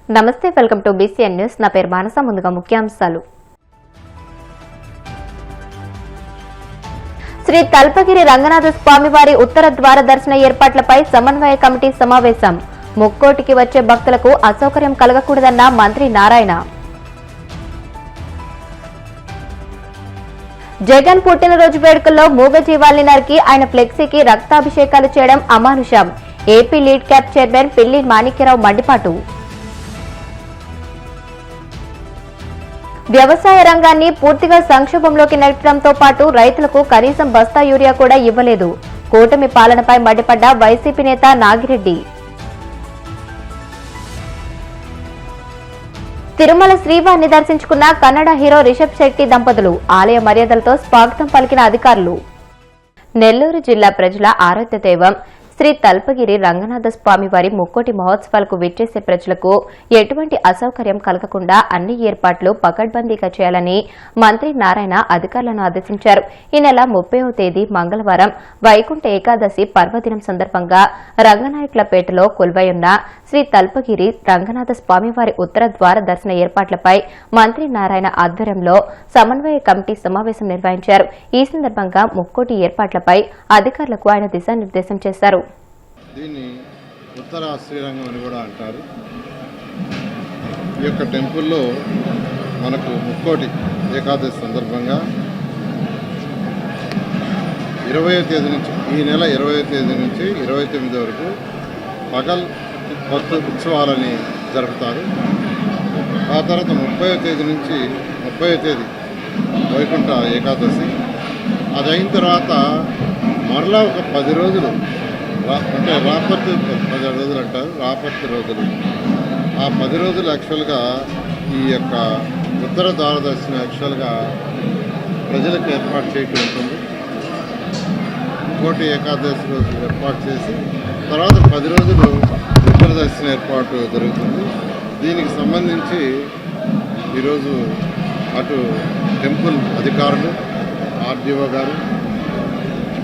నమస్తే, welcome to BCN news. నా పేరు మానస. ముందుగా ముఖ్యాంశాలు. శ్రీ తల్పగిరి రంగనాథ స్వామివారి ఉత్తర ద్వార దర్శన ఏర్పాట్లపై సమన్వయ కమిటీ సమావేశం. ముక్కోటికి వచ్చే భక్తులకు అసౌకర్యం కలగకూడదన్న మంత్రి నారాయణ. జగన్ పుట్టినరోజు వేడుకల్లో మూగజీవాల్ని నరికి ఆయన ఫ్లెక్సీకి రక్తాభిషేకాలు చేయడం అమానుషం. ఏపీ లీడ్ క్యాప్ చైర్మన్ పిల్లి మాణిక్యరావు మండిపాటు. వ్యవసాయ రంగాన్ని పూర్తిగా సంక్షోభంలోకి నెట్టడంతో పాటు రైతులకు కనీసం బస్తా యూరియా కూడా ఇవ్వలేదు. కూటమి పాలనపై మండిపడ్డ వైసీపీ నేత నాగిరెడ్డి. తిరుమల శ్రీవారిని దర్శించుకున్న కన్నడ హీరో రిషబ్ శెట్టి దంపతులు. ఆలయ మర్యాదలతో స్వాగతం పలికిన అధికారులు. నెల్లూరు జిల్లా ప్రజల ఆరాధ్య దైవం శ్రీ తల్పగిరి రంగనాథ స్వామి వారి ముక్కోటి మహోత్సవాలకు విచ్చేసే ప్రజలకు ఎటువంటి అసౌకర్యం కలగకుండా అన్ని ఏర్పాట్లు పకడ్బందీగా చేయాలని మంత్రి నారాయణ అధికారులను ఆదేశించారు. ఈ నెల 30వ తేదీ మంగళవారం వైకుంఠ ఏకాదశి పర్వదినం సందర్భంగా రంగనాయకులపేటలో కొలువైయున్న శ్రీ తల్పగిరి రంగనాథ స్వామివారి ఉత్తర ద్వార దర్శన ఏర్పాట్లపై మంత్రి నారాయణ ఆధ్వర్యంలో సమన్వయ కమిటీ సమావేశం నిర్వహించారు. ఈ సందర్భంగా ముక్కోటి ఏర్పాట్లపై అధికారులకు ఆయన దిశానిర్దేశం చేశారు. దీన్ని ఉత్తర శ్రీరంగం అని కూడా అంటారు. ఈ యొక్క టెంపుల్లో మనకు ముక్కోటి ఏకాదశి సందర్భంగా 20వ తేదీ నుంచి, ఈ నెల 20వ తేదీ నుంచి 29 వరకు పగల్ కొత్త ఉత్సవాలని జరుపుతారు. ఆ తర్వాత 30వ తేదీ నుంచి 30వ తేదీ వైకుంఠ ఏకాదశి. అది అయిన తర్వాత మరలా ఒక 10 రోజులు అంటే రాపత్తి 10 రోజులు అంటారు, రాపత్తి రోజులు. ఆ 10 రోజులు యాక్చువల్గా ఈ యొక్క ఉత్తర ద్వారదర్శనం యాక్చువల్గా ప్రజలకు ఏర్పాటు చేయటం ఉంటుంది. కోటి ఏకాదశి రోజు ఏర్పాటు చేసి తర్వాత 10 రోజులు ఉత్తర దర్శనం ఏర్పాటు జరుగుతుంది. దీనికి సంబంధించి ఈరోజు అటు టెంపుల్ అధికారులు, ఆర్డీఓ గారు,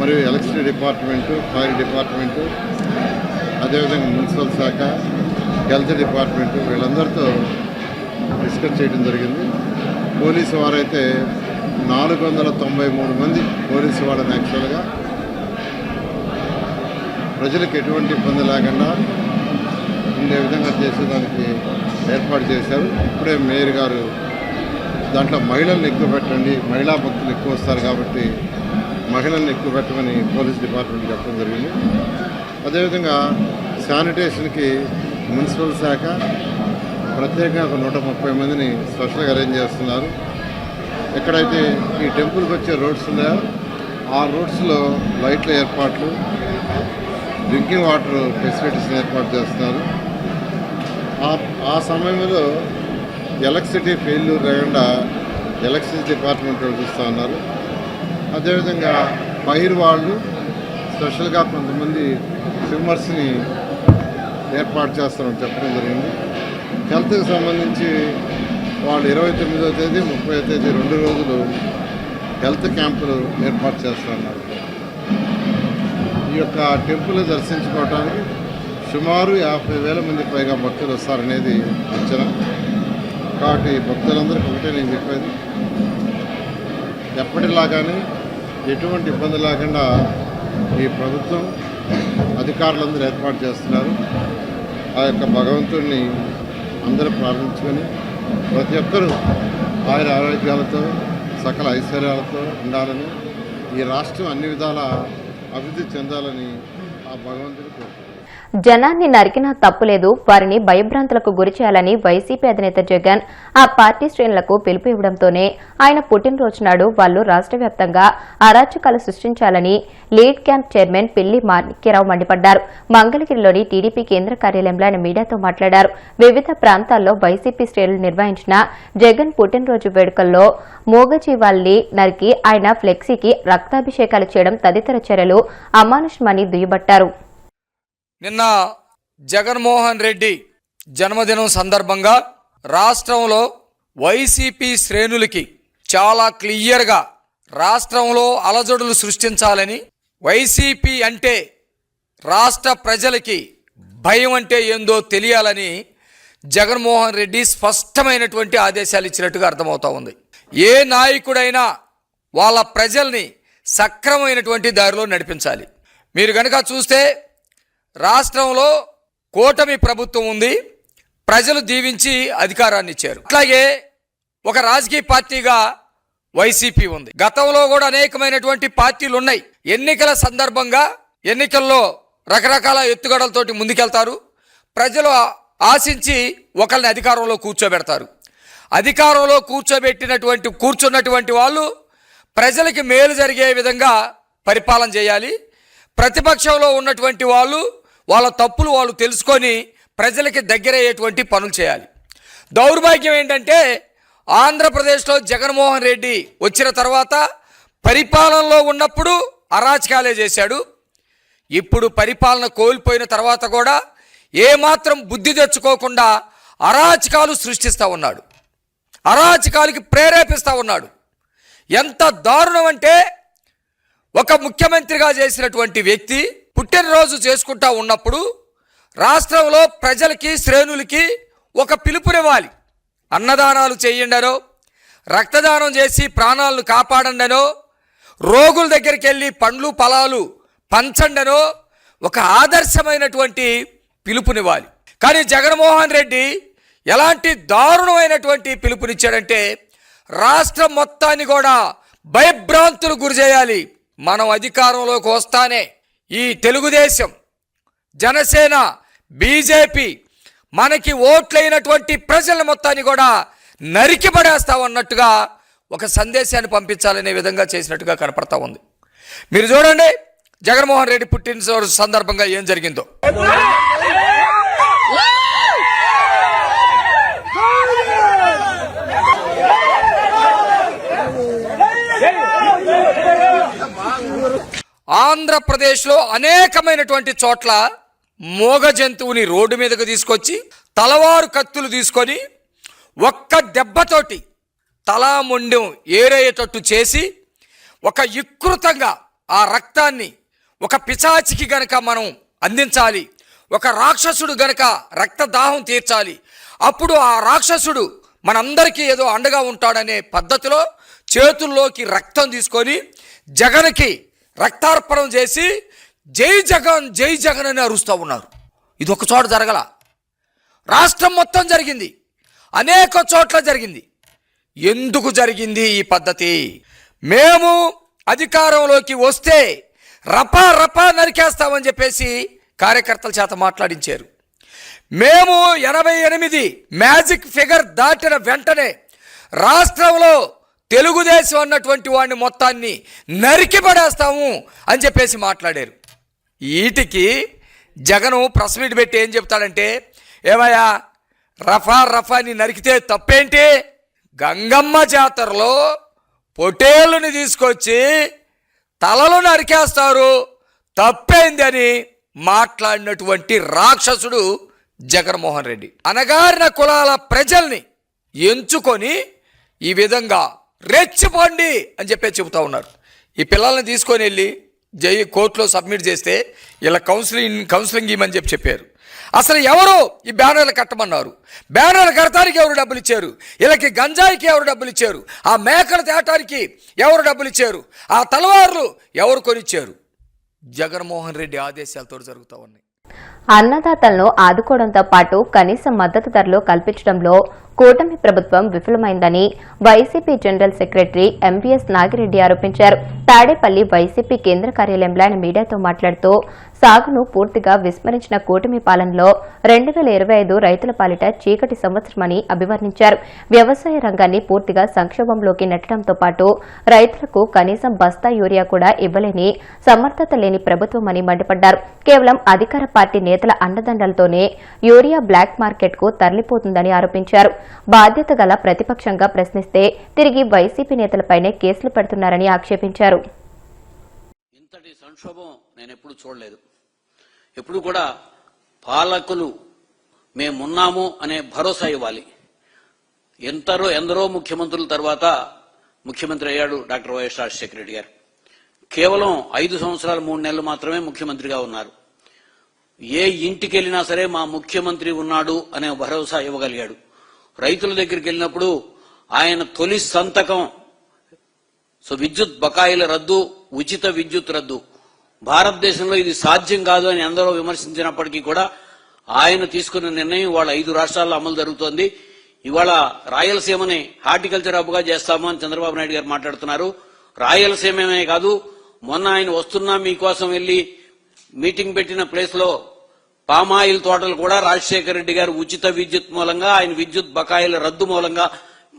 మరియు ఎలక్ట్రిసిటీ డిపార్ట్మెంటు, ఫైర్ డిపార్ట్మెంటు, అదేవిధంగా మున్సిపల్ శాఖ, హెల్త్ డిపార్ట్మెంటు వీళ్ళందరితో డిస్కస్ చేయడం జరిగింది. పోలీసు వారైతే 493 మంది పోలీసు వాళ్ళని యాక్చువల్గా ప్రజలకు ఎటువంటి ఇబ్బంది లేకుండా ఉండే విధంగా చేసేదానికి ఏర్పాటు చేశారు. ఇప్పుడే మేయర్ గారు దాంట్లో మహిళలను ఎక్కువ పెట్టండి, మహిళా భక్తులు ఎక్కువ వస్తారు కాబట్టి మహిళలను ఎక్కువ పెట్టమని పోలీస్ డిపార్ట్మెంట్ చెప్పడం జరిగింది. అదేవిధంగా శానిటేషన్కి మున్సిపల్ శాఖ ప్రత్యేకంగా ఒక 130 మందిని స్పెషల్గా అరేంజ్ చేస్తున్నారు. ఎక్కడైతే ఈ టెంపుల్కి వచ్చే రోడ్స్ ఉన్నాయో ఆ రోడ్స్లో లైట్ల ఏర్పాట్లు, డ్రింకింగ్ వాటర్ ఫెసిలిటీస్ని ఏర్పాటు చేస్తున్నారు. ఆ సమయంలో ఎలక్ట్రిసిటీ ఫెయిల్యూర్ లేకుండా ఎలక్ట్రిసిటీ డిపార్ట్మెంట్ వాళ్ళు చూస్తూ ఉన్నారు. అదేవిధంగా ఫైర్ వాళ్ళు స్పెషల్గా కొంతమంది స్విమ్మర్స్ని ఏర్పాటు చేస్తారని చెప్పడం జరిగింది. హెల్త్కి సంబంధించి వాళ్ళు 29వ తేదీ 30వ తేదీ 2 రోజులు హెల్త్ క్యాంపులు ఏర్పాటు చేస్తున్నారు. ఈ యొక్క టెంపుల్ దర్శించుకోవడానికి సుమారు 50,000 మందికి పైగా భక్తులు వస్తారనేది అంచనా. కాబట్టి భక్తులందరికీ ఒకటే నేను చెప్పేది, ఎప్పటిలాగానే ఎటువంటి ఇబ్బంది లేకుండా ఈ ప్రభుత్వం అధికారులందరూ ఏర్పాటు చేస్తున్నారు. ఆ యొక్క భగవంతుడిని అందరూ ప్రార్థించుకొని ప్రతి ఒక్కరూ ఆరోగ్యాలతో సకల ఐశ్వర్యాలతో ఉండాలని, ఈ రాష్ట్రం అన్ని విధాల అభివృద్ధి చెందాలని ఆ భగవంతుడు కోరుకుంటున్నారు. జనాన్ని నరికినా తప్పులేదు, వారిని భయభ్రాంతులకు గురి చేయాలని వైసీపీ అధినేత జగన్ ఆ పార్టీ శ్రేణులకు పిలుపు ఇవ్వడంతోనే ఆయన పుట్టినరోజు నాడు వాళ్లు రాష్ట్ర వ్యాప్తంగా అరాచకాలు సృష్టించాలని లీడ్ క్యాంప్ చైర్మన్ పిల్లి మాణిక్యరావు మండిపడ్డారు. మంగళగిరిలోని టీడీపీ కేంద్ర కార్యాలయంలో ఆయన మీడియాతో మాట్లాడారు. వివిధ ప్రాంతాల్లో వైసీపీ శ్రేణులు నిర్వహించిన జగన్ పుట్టినరోజు వేడుకల్లో మూగజీవాల్ని నరికి ఆయన ఫ్లెక్సీకి రక్తాభిషేకాలు చేయడం తదితర చర్యలు అమానుషమని దుయ్యబట్టారు. నిన్న జగన్మోహన్ రెడ్డి జన్మదినం సందర్భంగా రాష్ట్రంలో వైసీపీ శ్రేణులకి చాలా క్లియర్గా రాష్ట్రంలో అలజడులు సృష్టించాలని, వైసీపీ అంటే రాష్ట్ర ప్రజలకి భయం అంటే ఏందో తెలియాలని జగన్మోహన్ రెడ్డి స్పష్టమైనటువంటి ఆదేశాలు ఇచ్చినట్టుగా అర్థమవుతా ఉంది. ఏ నాయకుడైనా వాళ్ళ ప్రజల్ని సక్రమైనటువంటి దారిలో నడిపించాలి. మీరు కనుక చూస్తే రాష్ట్రంలో కూటమి ప్రభుత్వం ఉంది, ప్రజలు దీవించి అధికారాన్ని ఇచ్చారు. అట్లాగే ఒక రాజకీయ పార్టీగా వైసీపీ ఉంది. గతంలో కూడా అనేకమైనటువంటి పార్టీలు ఉన్నాయి. ఎన్నికల సందర్భంగా ఎన్నికల్లో రకరకాల ఎత్తుగడలతోటి ముందుకెళ్తారు. ప్రజలు ఆశించి ఒకరిని అధికారంలో కూర్చోబెడతారు. అధికారంలో కూర్చున్నటువంటి వాళ్ళు ప్రజలకి మేలు జరిగే విధంగా పరిపాలన చేయాలి. ప్రతిపక్షంలో ఉన్నటువంటి వాళ్ళు వాళ్ళ తప్పులు వాళ్ళు తెలుసుకొని ప్రజలకి దగ్గరయ్యేటువంటి పనులు చేయాలి. దౌర్భాగ్యం ఏంటంటే ఆంధ్రప్రదేశ్లో జగన్మోహన్ రెడ్డి వచ్చిన తర్వాత పరిపాలనలో ఉన్నప్పుడు అరాచకాలే చేశాడు. ఇప్పుడు పరిపాలన కోల్పోయిన తర్వాత కూడా ఏమాత్రం బుద్ధి తెచ్చుకోకుండా అరాచకాలు సృష్టిస్తూ ఉన్నాడు, అరాచకాలకి ప్రేరేపిస్తూ ఉన్నాడు. ఎంత దారుణం అంటే ఒక ముఖ్యమంత్రిగా చేసినటువంటి వ్యక్తి పుట్టినరోజు చేసుకుంటా ఉన్నప్పుడు రాష్ట్రంలో ప్రజలకి శ్రేణులకి ఒక పిలుపునివ్వాలి. అన్నదానాలు చేయండనో, రక్తదానం చేసి ప్రాణాలను కాపాడండనో, రోగుల దగ్గరికి వెళ్ళి పండ్లు ఫలాలు పంచండనో ఒక ఆదర్శమైనటువంటి పిలుపునివ్వాలి. కానీ జగన్మోహన్ రెడ్డి ఎలాంటి దారుణమైనటువంటి పిలుపునిచ్చాడంటే రాష్ట్రం మొత్తాన్ని కూడా భయభ్రాంతులు గురి చేయాలి. మనం అధికారంలోకి వస్తానే ఈ తెలుగుదేశం, జనసేన, బీజేపీ మనకి ఓట్లైనటువంటి ప్రజల మొత్తాన్ని కూడా నరికి పడేస్తామన్నట్టుగా ఒక సందేశాన్ని పంపించాలనే విధంగా చేసినట్టుగా కనపడతా ఉంది. మీరు చూడండి జగన్మోహన్ రెడ్డి పుట్టినరోజు సందర్భంగా ఏం జరిగిందో. ఆంధ్రప్రదేశ్లో అనేకమైనటువంటి చోట్ల మోగ జంతువుని రోడ్డు మీదకు తీసుకొచ్చి తలవారు కత్తులు తీసుకొని ఒక్క దెబ్బతోటి తలా మొండెం ఏరేటట్టు చేసి ఒక వికృతంగా ఆ రక్తాన్ని ఒక పిశాచికి గనక మనం అందించాలి, ఒక రాక్షసుడు గనక రక్తదాహం తీర్చాలి, అప్పుడు ఆ రాక్షసుడు మనందరికీ ఏదో అండగా ఉంటాడనే పద్ధతిలో చేతుల్లోకి రక్తం తీసుకొని జగన్కి రక్తార్పణం చేసి జై జగన్ జై జగన్ అని అరుస్తూ ఉన్నారు. ఇది ఒక చోట జరగల, రాష్ట్రం మొత్తం జరిగింది, అనేక చోట్ల జరిగింది. ఎందుకు జరిగింది ఈ పద్ధతి? మేము అధికారంలోకి వస్తే రపా రపా నరికేస్తామని చెప్పేసి కార్యకర్తల చేత మాట్లాడించారు. మేము 88 మ్యాజిక్ ఫిగర్ దాటిన వెంటనే రాష్ట్రంలో తెలుగుదేశం అన్నటువంటి వాడిని మొత్తాన్ని నరికి పడేస్తాము అని చెప్పేసి మాట్లాడారు. వీటికి జగను ప్రెస్ మీట్ పెట్టి ఏం చెప్తాడంటే, ఏమయ్యా రఫా రఫాని నరికితే తప్పేంటి? గంగమ్మ జాతరలో పొటేళ్ళని తీసుకొచ్చి తలలు నరికేస్తారు, తప్పేందని మాట్లాడినటువంటి రాక్షసుడు జగన్మోహన్ రెడ్డి. అనగారిన కులాల ప్రజల్ని ఎంచుకొని ఈ విధంగా రెచ్చిపోండి అని చెప్పి చెబుతూ ఉన్నారు. ఈ పిల్లల్ని తీసుకొని వెళ్ళి కోర్టులో సబ్మిట్ చేస్తే ఇలా కౌన్సిలింగ్ ఇవ్వమని చెప్పారు. అసలు ఎవరు ఈ బ్యానర్లు కట్టమన్నారు? బ్యానర్లు కడతానికి ఎవరు డబ్బులు ఇచ్చారు? వీళ్ళకి గంజాయికి ఎవరు డబ్బులు ఇచ్చారు? ఆ మేకలు తేటానికి ఎవరు డబ్బులు ఇచ్చారు? ఆ తలవార్లు ఎవరు కొనిచ్చారు? జగన్మోహన్ రెడ్డి ఆదేశాలతో జరుగుతూ ఉన్నాయి. అన్నదాతలను ఆదుకోవడంతో పాటు కనీస మద్దతు ధరలు కల్పించడంలో కూటమి ప్రభుత్వం విఫలమైందని YCP general secretary MVS Nagireddy ఆరోపించారు. తాడేపల్లి వైసీపీ కేంద్ర కార్యాలయంలో ఆయన మీడియాతో మాట్లాడుతూ సాగును పూర్తిగా విస్మరించిన కూటమి పాలనలో 2025 రైతుల పాలిట చీకటి సంవత్సరమని అభివర్ణించారు. వ్యవసాయ రంగాన్ని పూర్తిగా సంక్షోభంలోకి నెట్టడంతో పాటు రైతులకు కనీసం బస్తా యూరియా కూడా ఇవ్వలేని సమర్థత లేని ప్రభుత్వమని మండిపడ్డారు. కేవలం అధికార పార్టీ నేతల అండదండలతోనే యూరియా బ్లాక్ మార్కెట్కు తరలిపోతుందని ఆరోపించారు. బాధ్యత గల ప్రతిపక్షంగా ప్రశ్నిస్తే తిరిగి వైసీపీ నేతలపైనే కేసులు పెడుతున్నారని ఆక్షేపించారు. ఇంతటి సంక్షోభం నేను ఎప్పుడు చూడలేదు. ఎప్పుడు కూడా పాలకులు మేమున్నాము అనే భరోసా ఇవ్వాలి. ఎందరో ముఖ్యమంత్రుల తర్వాత ముఖ్యమంత్రి అయ్యాడు డాక్టర్ వైఎస్ రాజశేఖర రెడ్డి గారు. కేవలం 5 సంవత్సరాలు 3 నెలలు మాత్రమే ముఖ్యమంత్రిగా ఉన్నారు. ఏ ఇంటికి వెళ్ళినా సరే మా ముఖ్యమంత్రి ఉన్నాడు అనే భరోసా ఇవ్వగలిగాడు. రైతుల దగ్గరికి వెళ్ళినప్పుడు ఆయన తొలి సంతకం విద్యుత్ బకాయిల రద్దు, ఉచిత విద్యుత్ రద్దు. భారతదేశంలో ఇది సాధ్యం కాదు అని అందరూ విమర్శించినప్పటికీ కూడా ఆయన తీసుకున్న నిర్ణయం ఇవాళ 5 రాష్ట్రాల్లో అమలు జరుగుతోంది. ఇవాళ రాయలసీమని హార్టికల్చర్ హబ్గా చేస్తాము అని చంద్రబాబు నాయుడు గారు మాట్లాడుతున్నారు. రాయలసీమే కాదు, మొన్న ఆయన వస్తున్నా మీకోసం వెళ్లి మీటింగ్ పెట్టిన ప్లేస్ లో పామాయిల్ తోటలు కూడా రాజశేఖర రెడ్డి గారు ఉచిత విద్యుత్ మూలంగా, ఆయన విద్యుత్ బకాయిల రద్దు మూలంగా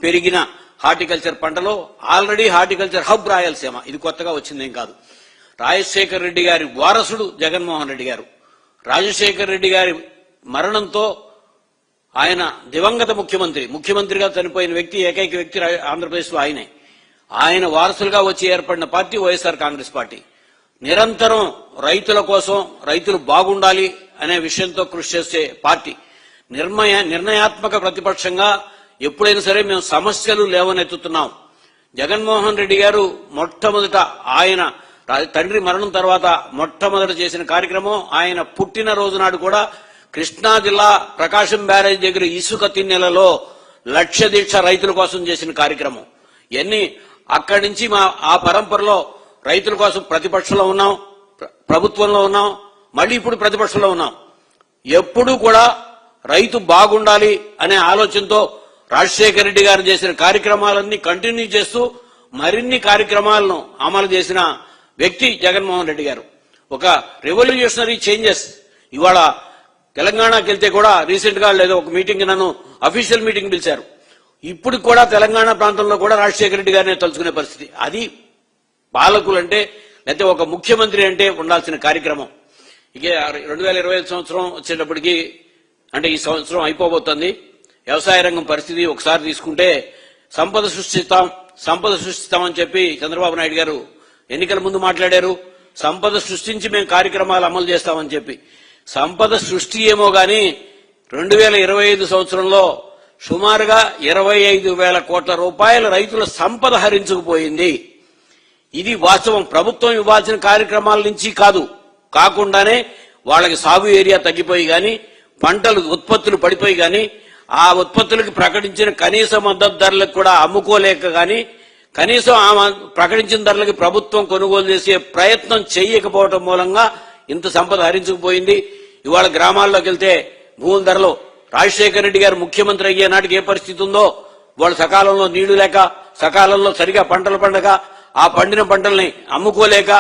పెరిగిన హార్టికల్చర్ పంటలో ఆల్రెడీ హార్టికల్చర్ హబ్ రాయలసీమ. ఇది కొత్తగా వచ్చిందేం కాదు. రాజశేఖర రెడ్డి గారి వారసుడు జగన్మోహన్ రెడ్డి గారు. రాజశేఖర రెడ్డి గారి మరణంతో ఆయన దివంగత ముఖ్యమంత్రిగా చనిపోయిన వ్యక్తి, ఏకైక వ్యక్తి ఆంధ్రప్రదేశ్లో ఆయనే. ఆయన వారసులుగా వచ్చి ఏర్పడిన పార్టీ వైఎస్ఆర్ కాంగ్రెస్ పార్టీ. నిరంతరం రైతుల కోసం, రైతులు బాగుండాలి అనే విషయంతో కృషి చేసే పార్టీ. నిర్ణయాత్మక ప్రతిపక్షంగా ఎప్పుడైనా సరే మేము సమస్యలు లేవనెత్తుతున్నాం. జగన్మోహన్ రెడ్డి గారు మొట్టమొదట ఆయన తండ్రి మరణం తర్వాత మొట్టమొదట చేసిన కార్యక్రమం, ఆయన పుట్టినరోజు నాడు కూడా కృష్ణా జిల్లా ప్రకాశం బ్యారేజ్ దగ్గర ఇసుక తిన్నెలలో 1,00,000 దీక్ష రైతుల కోసం చేసిన కార్యక్రమం. ఇవన్నీ అక్కడి నుంచి ఆ పరంపరలో రైతుల కోసం ప్రతిపక్షంలో ఉన్నాం, ప్రభుత్వంలో ఉన్నాం, మళ్ళీ ఇప్పుడు ప్రతిపక్షంలో ఉన్నాం. ఎప్పుడూ కూడా రైతు బాగుండాలి అనే ఆలోచనతో రాజశేఖర రెడ్డి గారు చేసిన కార్యక్రమాలన్నీ కంటిన్యూ చేస్తూ మరిన్ని కార్యక్రమాలను అమలు చేసిన వ్యక్తి జగన్మోహన్ రెడ్డి గారు. ఒక రెవల్యూషనరీ చేంజెస్. ఇవాళ తెలంగాణకి వెళ్తే కూడా రీసెంట్ గా లేదా ఒక మీటింగ్, నన్ను అఫీషియల్ మీటింగ్ పిలిచారు. ఇప్పుడు కూడా తెలంగాణ ప్రాంతంలో కూడా రాజశేఖర రెడ్డి గారినే తలుచుకునే పరిస్థితి. అది పాలకులంటే, లేకపోతే ఒక ముఖ్యమంత్రి అంటే ఉండాల్సిన కార్యక్రమం. ఇక 2025 సంవత్సరం వచ్చేటప్పటికి, అంటే ఈ సంవత్సరం అయిపోబోతోంది. వ్యవసాయ రంగం పరిస్థితి ఒకసారి తీసుకుంటే సంపద సృష్టిస్తామని చెప్పి చంద్రబాబు నాయుడు గారు ఎన్నికల ముందు మాట్లాడారు. సంపద సృష్టించి మేము కార్యక్రమాలు అమలు చేస్తామని చెప్పి. సంపద సృష్టి ఏమో గాని 2025 సంవత్సరంలో సుమారుగా 25,000 కోట్ల రూపాయల రైతుల సంపద హరించుకుపోయింది. ఇది వాస్తవం. ప్రభుత్వం ఇవ్వాల్సిన కార్యక్రమాల నుంచి కాకుండానే వాళ్ళకి సాగు ఏరియా తగ్గిపోయి గాని, పంటలు ఉత్పత్తులు పడిపోయి గాని, ఆ ఉత్పత్తులకు ప్రకటించిన కనీస మద్దతు ధరలకు కూడా అమ్ముకోలేక గాని, కనీసం ప్రకటించిన ధరలకి ప్రభుత్వం కొనుగోలు చేసే ప్రయత్నం చేయకపోవడం మూలంగా ఇంత సంపద హరించుకుపోయింది. ఇవాళ గ్రామాల్లోకి వెళ్తే భూముల ధరలు, రాజశేఖర రెడ్డి గారు ముఖ్యమంత్రి అయ్యే నాటికి ఏ పరిస్థితి ఉందో, వాళ్ళు సకాలంలో నీళ్లు లేక, సకాలంలో సరిగా పంటలు పండక, ఆ పండిన పంటల్ని అమ్ముకోలేక,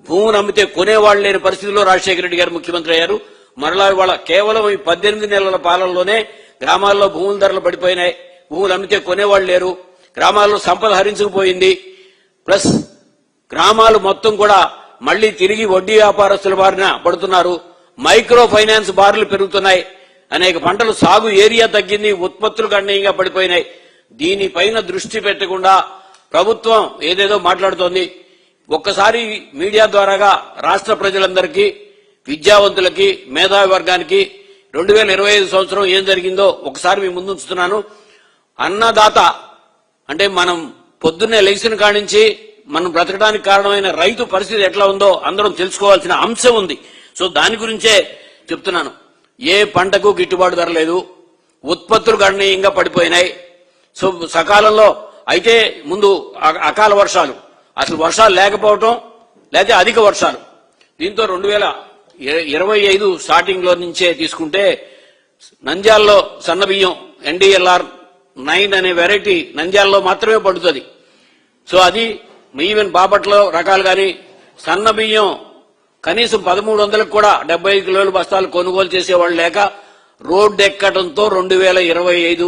భూములు అమ్మితే కొనేవాళ్లు లేని పరిస్థితిలో రాజశేఖర రెడ్డి గారు ముఖ్యమంత్రి అయ్యారు. మరలా ఇవాళ కేవలం ఈ 18 నెలల పాలనలోనే గ్రామాల్లో భూముల ధరలు పడిపోయినాయి, భూములు అమ్మితే కొనేవాళ్లు లేరు, గ్రామాల్లో సంపద హరించుకుపోయింది. ప్లస్ గ్రామాలు మొత్తం కూడా మళ్లీ తిరిగి వడ్డీ వ్యాపారస్తుల బారిన పడుతున్నారు. మైక్రో ఫైనాన్స్ బారులు పెరుగుతున్నాయి. అనేక పంటలు సాగు ఏరియా తగ్గింది, ఉత్పత్తులు గణనీయంగా పడిపోయినాయి. దీనిపైన దృష్టి పెట్టకుండా ప్రభుత్వం ఏదేదో మాట్లాడుతోంది. ఒక్కసారి మీడియా ద్వారాగా రాష్ట్ర ప్రజలందరికీ, విద్యావంతులకి, మేధావి వర్గానికి 2025 సంవత్సరం ఏం జరిగిందో ఒకసారి మీ ముందు ఉంచుతున్నాను. అన్నదాత అంటే మనం పొద్దున్నే లేచిన కాడి నుంచి మనం బ్రతకడానికి కారణమైన రైతు పరిస్థితి ఎట్లా ఉందో అందరం తెలుసుకోవాల్సిన అంశం ఉంది. సో దాని గురించే చెప్తున్నాను. ఏ పంటకు గిట్టుబాటు ధర లేదు, ఉత్పత్తులు గణనీయంగా పడిపోయినాయి. సో సకాలంలో అయితే ముందు అకాల వర్షాలు, అసలు వర్షాలు లేకపోవటం, లేకపోతే అధిక వర్షాలు. దీంతో 2025 స్టార్టింగ్ లో నుంచే తీసుకుంటే నంద్యాలలో సన్నబియ్యం NDLR 9 అనే వెరైటీ నంద్యాలలో మాత్రమే పడుతుంది. సో అది ఈవెన్ బాపట్లో రకాలు కానీ సన్న బియ్యం కనీసం 1300కు కూడా 75 కిలోల బస్తాలు కొనుగోలు చేసేవాళ్ళు లేక రోడ్డు ఎక్కడంతో 2025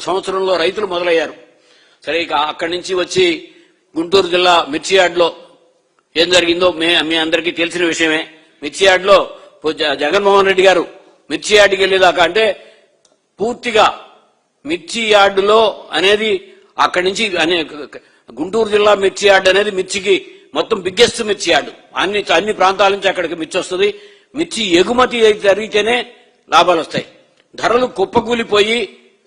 సంవత్సరంలో రైతులు మొదలయ్యారు. సరే, ఇక అక్కడి నుంచి వచ్చి గుంటూరు జిల్లా మిర్చి యార్డ్లో ఏం జరిగిందో మీ అందరికీ తెలిసిన విషయమే. మిర్చి యార్డ్లో జగన్మోహన్ రెడ్డి గారు మిర్చి యార్డ్కి వెళ్ళేదాకా, అంటే పూర్తిగా మిర్చి యార్డులో అనేది అక్కడి నుంచి గుంటూరు జిల్లా మిర్చి యార్డ్ అనేది మిర్చికి మొత్తం బిగ్గెస్ట్ మిర్చి యార్డు. అన్ని ప్రాంతాల నుంచి అక్కడికి మిర్చి వస్తుంది. మిర్చి ఎగుమతి జరిగితేనే లాభాలు వస్తాయి. ధరలు కుప్పకూలిపోయి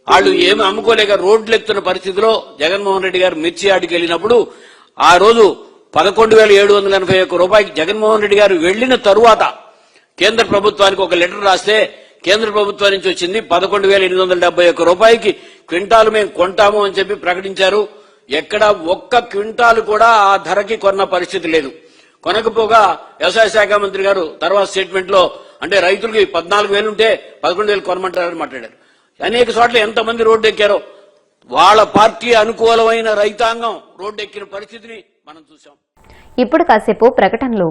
వాళ్ళు ఏమి అమ్ముకోలేక రోడ్లు ఎత్తున్న పరిస్థితిలో జగన్మోహన్ రెడ్డి గారు మిర్చి యార్డుకి వెళ్ళినప్పుడు ఆ రోజు 11,781 రూపాయలకి జగన్మోహన్ రెడ్డి గారు వెళ్లిన తరువాత కేంద్ర ప్రభుత్వానికి ఒక లెటర్ రాస్తే కేంద్ర ప్రభుత్వం నుంచి వచ్చింది 11,871 రూపాయికి క్వింటాలు మేము కొంటాము అని చెప్పి ప్రకటించారు. ఎక్కడ ఒక్క క్వింటాలు కూడా ఆ ధరకి కొన్న పరిస్థితి లేదు. కొనకపోగా వ్యవసాయ శాఖ మంత్రి గారు తర్వాత స్టేట్మెంట్ లో అంటే రైతులకి 14,000 ఉంటే 11,000 కొనమంటారని మాట్లాడారు. అనేక చోట్ల ఎంతమంది రోడ్డు ఎక్కారో వాళ్ళ పార్టీ అనుకూలమైన రైతాంగం రోడ్డు ఎక్కిన పరిస్థితిని మనం చూసాం. ఇప్పుడు కాసేపు ప్రకటనలు.